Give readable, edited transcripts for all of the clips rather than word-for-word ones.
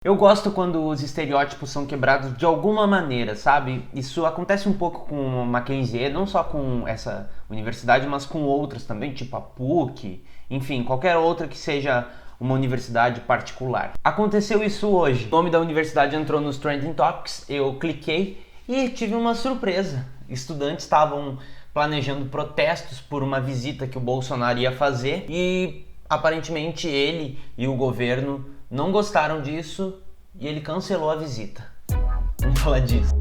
Eu gosto quando os estereótipos são quebrados de alguma maneira, sabe? Isso acontece um pouco com o Mackenzie, não só com essa universidade, mas com outras também, tipo a PUC, enfim, qualquer outra que seja uma universidade particular. Aconteceu isso hoje. O nome da universidade entrou nos Trending Topics, eu cliquei e tive uma surpresa. Estudantes estavam planejando protestos por uma visita que o Bolsonaro ia fazer e aparentemente ele e o governo não gostaram disso e ele cancelou a visita. Vamos falar disso.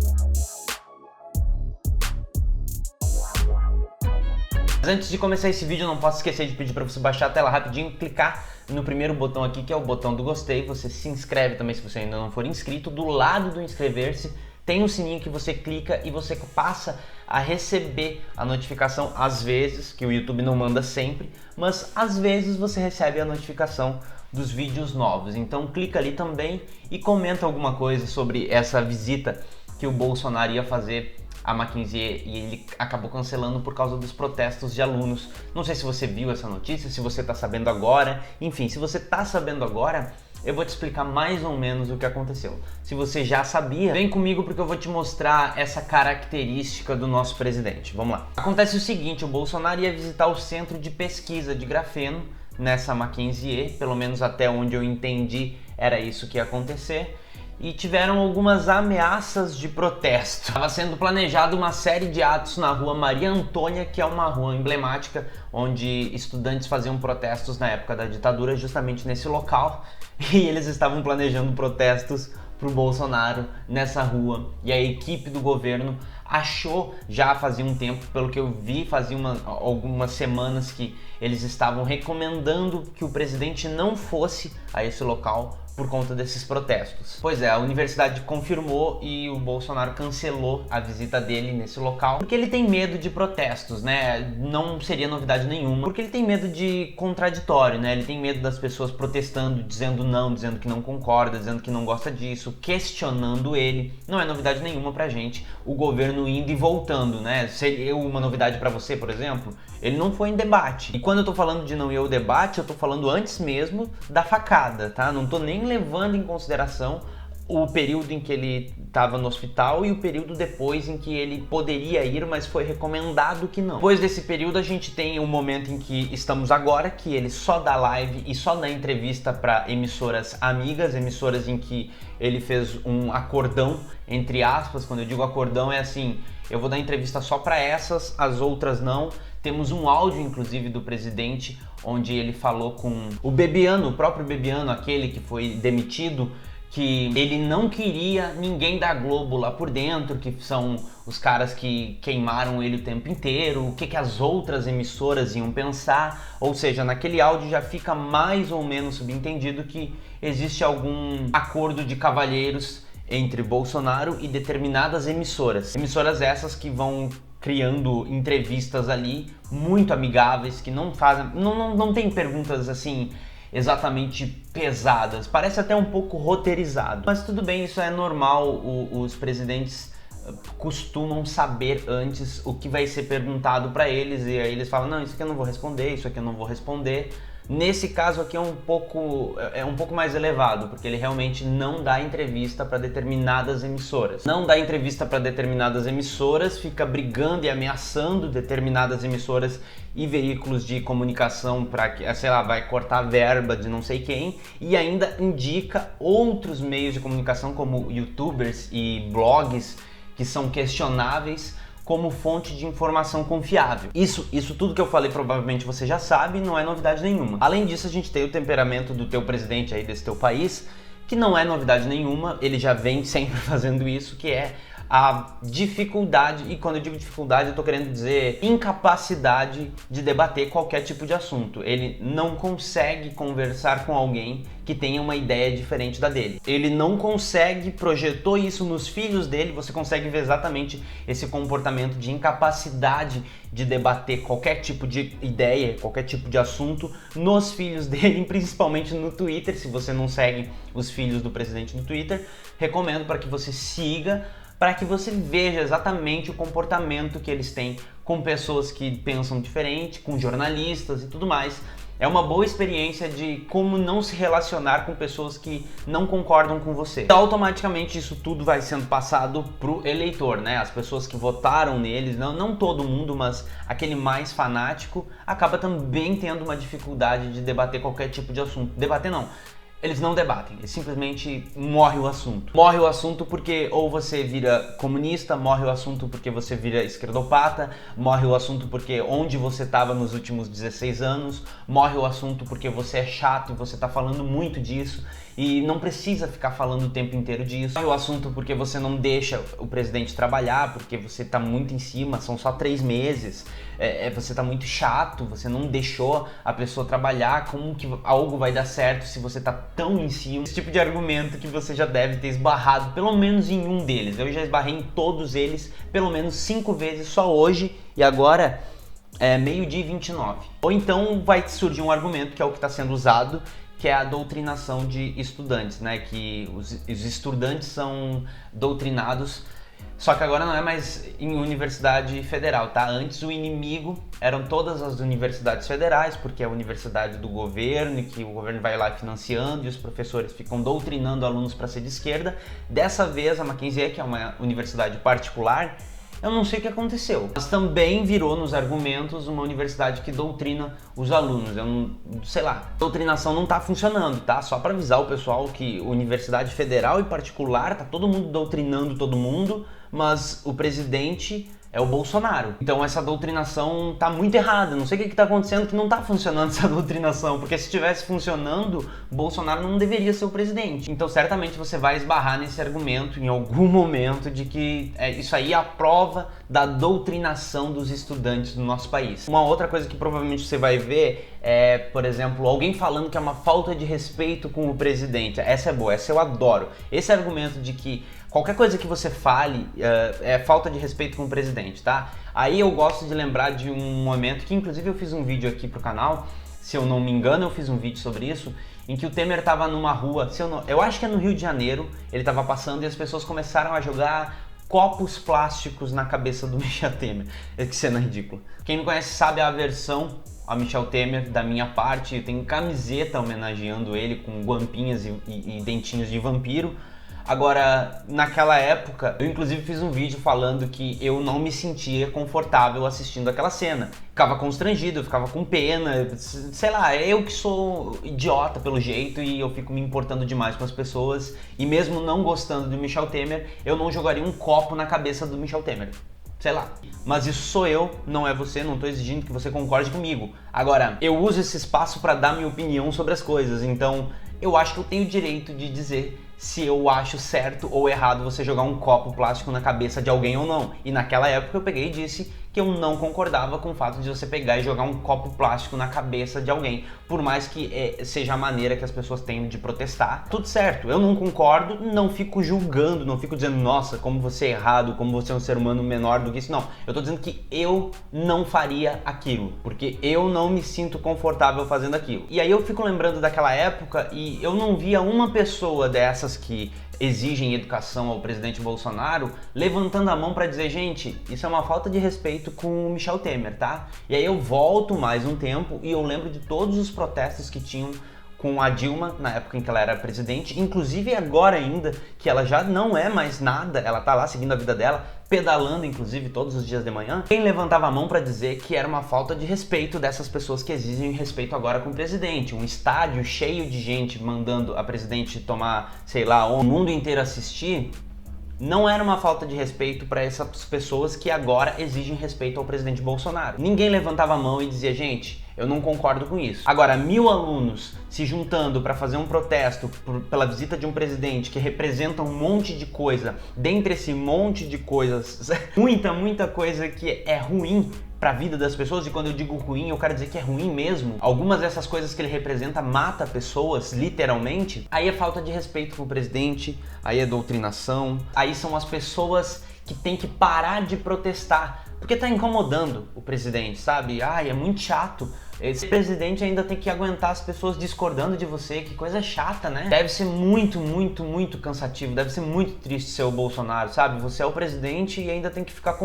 Mas antes de começar esse vídeo, eu não posso esquecer de pedir para você baixar a tela rapidinho, clicar no primeiro botão aqui, que é o botão do gostei. Você se inscreve também se você ainda não for inscrito. Do lado do inscrever-se tem um sininho que você clica e você passa a receber a notificação às vezes, que o YouTube não manda sempre, mas às vezes você recebe a notificação dos vídeos novos. Então clica ali também e comenta alguma coisa sobre essa visita que o Bolsonaro ia fazer a Mackenzie e ele acabou cancelando por causa dos protestos de alunos. Não sei se você viu essa notícia, se você está sabendo agora. Enfim, se você está sabendo agora, eu vou te explicar mais ou menos o que aconteceu. Se você já sabia, vem comigo porque eu vou te mostrar essa característica do nosso presidente. Vamos lá. Acontece o seguinte, o Bolsonaro ia visitar o centro de pesquisa de grafeno nessa Mackenzie, pelo menos até onde eu entendi era isso que ia acontecer, e tiveram algumas ameaças de protesto. Estava sendo planejado uma série de atos na rua Maria Antônia, que é uma rua emblemática onde estudantes faziam protestos na época da ditadura, justamente nesse local, e eles estavam planejando protestos pro Bolsonaro nessa rua, e a equipe do governo achou, já fazia um tempo, pelo que eu vi, fazia algumas semanas que eles estavam recomendando que o presidente não fosse a esse local por conta desses protestos. Pois é, a universidade confirmou e o Bolsonaro cancelou a visita dele nesse local porque ele tem medo de protestos, né? Não seria novidade nenhuma, porque ele tem medo de contraditório, né? Ele tem medo das pessoas protestando, dizendo não, dizendo que não concorda, dizendo que não gosta disso, questionando ele. Não é novidade nenhuma pra gente o governo indo e voltando, né? Seria uma novidade pra você, por exemplo? Ele não foi em debate. E quando eu tô falando de não ir ao debate, eu tô falando antes mesmo da facada, tá? Não tô nem levando em consideração o período em que ele estava no hospital e o período depois em que ele poderia ir, mas foi recomendado que não. Depois desse período a gente tem o momento em que estamos agora, que ele só dá live e só dá entrevista para emissoras amigas, emissoras em que ele fez um acordão, entre aspas. Quando eu digo acordão é assim, eu vou dar entrevista só para essas, as outras não. Temos um áudio, inclusive, do presidente, onde ele falou com o Bebiano, o próprio Bebiano, aquele que foi demitido, que ele não queria ninguém da Globo lá por dentro, que são os caras que queimaram ele o tempo inteiro, o que as outras emissoras iam pensar. Ou seja, naquele áudio já fica mais ou menos subentendido que existe algum acordo de cavalheiros entre Bolsonaro e determinadas emissoras. Emissoras essas que vão criando entrevistas ali muito amigáveis, que não fazem, não tem perguntas assim exatamente pesadas, parece até um pouco roteirizado, mas tudo bem, isso é normal. Os presidentes costumam saber antes o que vai ser perguntado para eles, e aí eles falam, não, isso aqui eu não vou responder, isso aqui eu não vou responder. Nesse caso aqui é um pouco mais elevado, porque ele realmente não dá entrevista para determinadas emissoras. Não dá entrevista para determinadas emissoras, fica brigando e ameaçando determinadas emissoras e veículos de comunicação para que, sei lá, vai cortar verba de não sei quem, e ainda indica outros meios de comunicação como youtubers e blogs que são questionáveis como fonte de informação confiável. Isso tudo que eu falei provavelmente você já sabe, não é novidade nenhuma. Além disso, a gente tem o temperamento do teu presidente aí desse teu país, que não é novidade nenhuma, ele já vem sempre fazendo isso, que é a dificuldade, e quando eu digo dificuldade eu tô querendo dizer incapacidade de debater qualquer tipo de assunto. Ele não consegue conversar com alguém que tenha uma ideia diferente da dele. Ele não consegue, projetou isso nos filhos dele, você consegue ver exatamente esse comportamento de incapacidade de debater qualquer tipo de ideia, qualquer tipo de assunto nos filhos dele, principalmente no Twitter. Se você não segue os filhos do presidente no Twitter, recomendo para que você siga, para que você veja exatamente o comportamento que eles têm com pessoas que pensam diferente, com jornalistas e tudo mais. É uma boa experiência de como não se relacionar com pessoas que não concordam com você. Então, automaticamente isso tudo vai sendo passado pro eleitor, né? As pessoas que votaram neles, não todo mundo, mas aquele mais fanático, acaba também tendo uma dificuldade de debater qualquer tipo de assunto. Debater não. Eles não debatem, eles simplesmente morre o assunto. Morre o assunto porque ou você vira comunista, morre o assunto porque você vira esquerdopata, morre o assunto porque onde você estava nos últimos 16 anos, morre o assunto porque você é chato e você está falando muito disso e não precisa ficar falando o tempo inteiro disso. Morre o assunto porque você não deixa o presidente trabalhar, porque você está muito em cima, são só 3 meses, você está muito chato, você não deixou a pessoa trabalhar, como que algo vai dar certo se você está tão em cima? Esse tipo de argumento que você já deve ter esbarrado pelo menos em um deles. Eu já esbarrei em todos eles pelo menos 5 vezes só hoje e agora é 12h29. Ou então vai surgir um argumento que é o que está sendo usado, que é a doutrinação de estudantes, né? Que os estudantes são doutrinados. Só que agora não é mais em universidade federal, tá? Antes o inimigo eram todas as universidades federais, porque é a universidade do governo e que o governo vai lá financiando e os professores ficam doutrinando alunos para ser de esquerda. Dessa vez a Mackenzie, que é uma universidade particular, eu não sei o que aconteceu, mas também virou nos argumentos uma universidade que doutrina os alunos. Eu não sei lá, a doutrinação não tá funcionando, tá? Só para avisar o pessoal que universidade federal e particular tá todo mundo doutrinando todo mundo, mas o presidente é o Bolsonaro. Então essa doutrinação tá muito errada. Não sei o que tá acontecendo que não tá funcionando essa doutrinação, porque se estivesse funcionando, Bolsonaro não deveria ser o presidente. Então certamente você vai esbarrar nesse argumento em algum momento de que isso aí é a prova da doutrinação dos estudantes do nosso país. Uma outra coisa que provavelmente você vai ver é, por exemplo, alguém falando que é uma falta de respeito com o presidente. Essa é boa, essa eu adoro. Esse argumento de que qualquer coisa que você fale é falta de respeito com o presidente, tá? Aí eu gosto de lembrar de um momento que inclusive eu fiz um vídeo aqui pro canal, se eu não me engano eu fiz um vídeo sobre isso, em que o Temer tava numa rua, eu acho que é no Rio de Janeiro, ele tava passando e as pessoas começaram a jogar copos plásticos na cabeça do Michel Temer. Que cena ridícula. Quem não conhece sabe a aversão a Michel Temer da minha parte, eu tenho camiseta homenageando ele com guampinhas e dentinhos de vampiro. Agora, naquela época, eu inclusive fiz um vídeo falando que eu não me sentia confortável assistindo aquela cena. Ficava constrangido, eu ficava com pena, sei lá, eu que sou idiota pelo jeito e eu fico me importando demais com as pessoas. E mesmo não gostando do Michel Temer, eu não jogaria um copo na cabeça do Michel Temer. Sei lá. Mas isso sou eu, não é você, não tô exigindo que você concorde comigo. Agora, eu uso esse espaço para dar minha opinião sobre as coisas, então eu acho que eu tenho o direito de dizer se eu acho certo ou errado você jogar um copo plástico na cabeça de alguém ou não. E naquela época eu peguei e disse que eu não concordava com o fato de você pegar e jogar um copo plástico na cabeça de alguém, por mais que seja a maneira que as pessoas têm de protestar. Tudo certo, eu não concordo, não fico julgando, não fico dizendo, nossa, como você é errado, como você é um ser humano menor do que isso. Não, eu tô dizendo que eu não faria aquilo, porque eu não me sinto confortável fazendo aquilo. E aí eu fico lembrando daquela época e eu não via uma pessoa dessas que exigem educação ao presidente Bolsonaro levantando a mão para dizer, gente, isso é uma falta de respeito com o Michel Temer, tá? E aí eu volto mais um tempo e eu lembro de todos os protestos que tinham com a Dilma na época em que ela era presidente, inclusive agora ainda, que ela já não é mais nada, ela tá lá seguindo a vida dela, pedalando inclusive todos os dias de manhã. Quem levantava a mão para dizer que era uma falta de respeito dessas pessoas que exigem respeito agora com o presidente, um estádio cheio de gente mandando a presidente tomar, sei lá, o mundo inteiro assistir, não era uma falta de respeito para essas pessoas que agora exigem respeito ao presidente Bolsonaro. Ninguém levantava a mão e dizia, gente, eu não concordo com isso. Agora, 1000 alunos se juntando para fazer um protesto pela visita de um presidente que representa um monte de coisa, dentre esse monte de coisas, muita coisa que é ruim para a vida das pessoas, e quando eu digo ruim, eu quero dizer que é ruim mesmo. Algumas dessas coisas que ele representa mata pessoas, literalmente. Aí é falta de respeito com o presidente, aí é doutrinação, aí são as pessoas que tem que parar de protestar, porque tá incomodando o presidente, sabe? Ai, é muito chato. Esse presidente ainda tem que aguentar as pessoas discordando de você, que coisa chata, né? Deve ser muito, muito, muito cansativo, deve ser muito triste ser o Bolsonaro, sabe? Você é o presidente e ainda tem que ficar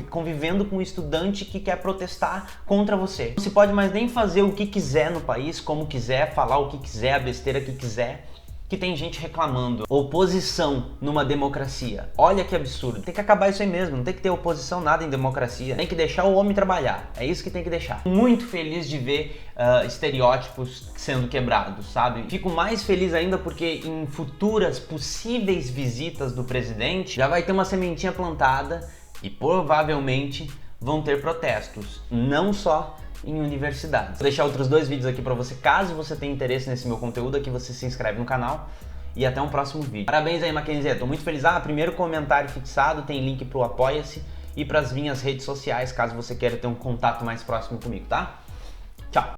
convivendo com um estudante que quer protestar contra você. Não se pode mais nem fazer o que quiser no país, como quiser, falar o que quiser, a besteira que quiser, que tem gente reclamando. Oposição numa democracia. Olha que absurdo. Tem que acabar isso aí mesmo. Não tem que ter oposição nada em democracia. Tem que deixar o homem trabalhar. É isso que tem que deixar. Muito feliz de ver estereótipos sendo quebrados, sabe? Fico mais feliz ainda porque em futuras possíveis visitas do presidente já vai ter uma sementinha plantada e provavelmente vão ter protestos. Não só em universidades. Vou deixar outros 2 vídeos aqui pra você, caso você tenha interesse nesse meu conteúdo, aqui você se inscreve no canal e até um próximo vídeo. Parabéns aí, Mackenzie, tô muito feliz. Primeiro comentário fixado, tem link pro Apoia-se e pras minhas redes sociais, caso você queira ter um contato mais próximo comigo, tá? Tchau!